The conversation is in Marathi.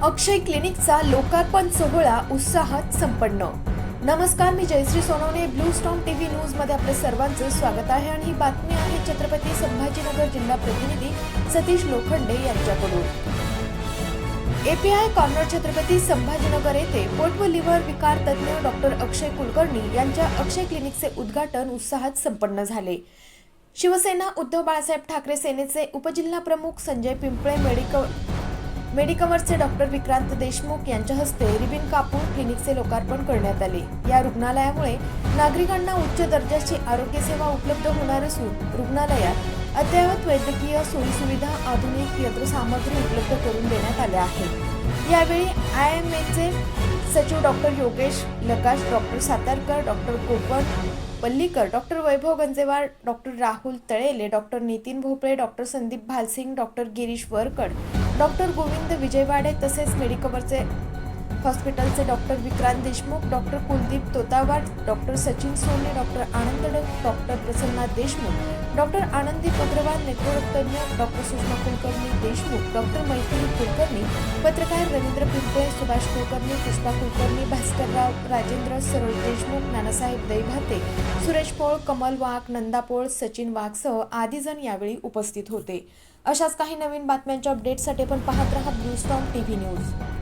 अक्षय क्लिनिकचा लोकार्पण सोहळा उत्साहात संपन्न। नमस्कार, मी Jayashree Sonawane, blue storm TV news मध्ये आपल्या सर्वांचं स्वागत आहे आणि ही बातमी आहे छत्रपती संभाजीनगर जिल्हा प्रतिनिधी सतीश लोखंडे यांच्याकडून। एपीआय कॉर्नर छत्रपती संभाजीनगर येथे पोट व लिव्हर विकार तज्ञ डॉक्टर अक्षय कुलकर्णी यांच्या अक्षय क्लिनिकचे उद्घाटन उत्साहात संपन्न झाले। शिवसेना उद्धव बाळासाहेब ठाकरे सेनेचे उपजिल्हा प्रमुख संजय पिंपळे, मेडिकवरचे डॉक्टर विक्रांत देशमुख यांच्या हस्ते रिबीन कापून क्लिनिकचे लोकार्पण करण्यात आले। या रुग्णालयामुळे नागरिकांना उच्च दर्जाची आरोग्य सेवा उपलब्ध होणार असून रुग्णालयात अद्ययावत वैद्यकीय सोयीसुविधा, आधुनिक यंत्रसामग्री उपलब्ध करून देण्यात आल्या आहे। यावेळी आयएमएचे सचिव doctor Yogesh Lakash, doctor Satarkar, doctor Gopan Pallikar, doctor Vaibhav Ganjewar, doctor Rahul Talele, doctor Nitin Bhopale, doctor Sandeep Bhalsing, doctor Girish Varkad, doctor Govind Vijaywade तसेच मेडिकवरचे हॉस्पिटलचे doctor Vikrant Deshmukh, doctor Kuldeep Totawad, doctor Sachin Sone, doctor Anand Dag, doctor Prasanna Deshmukh, doctor Anandeep Agrawal, नेत्ररोगतज्ञ डॉक्टर सुषमा कुलकर्णी देशमुख, डॉक्टर मैथिली कुलकर्णी, पत्रकार रवींद्र पिंपळे, सुभाष कुलकर्णी, पुष्पा कुलकर्णी, भास्करराव राजेंद्र, सरोज देशमुख, नानासाहेब दैभाते, सुरेश पोळ, कमल वाघ, नंदा पोळ, सचिन वाघसह आदी जण यावेळी उपस्थित होते। अशाच काही नवीन बातम्यांच्या अपडेटसाठी पण पाहत रहा ब्लू स्टॉर्म टीव्ही न्यूज।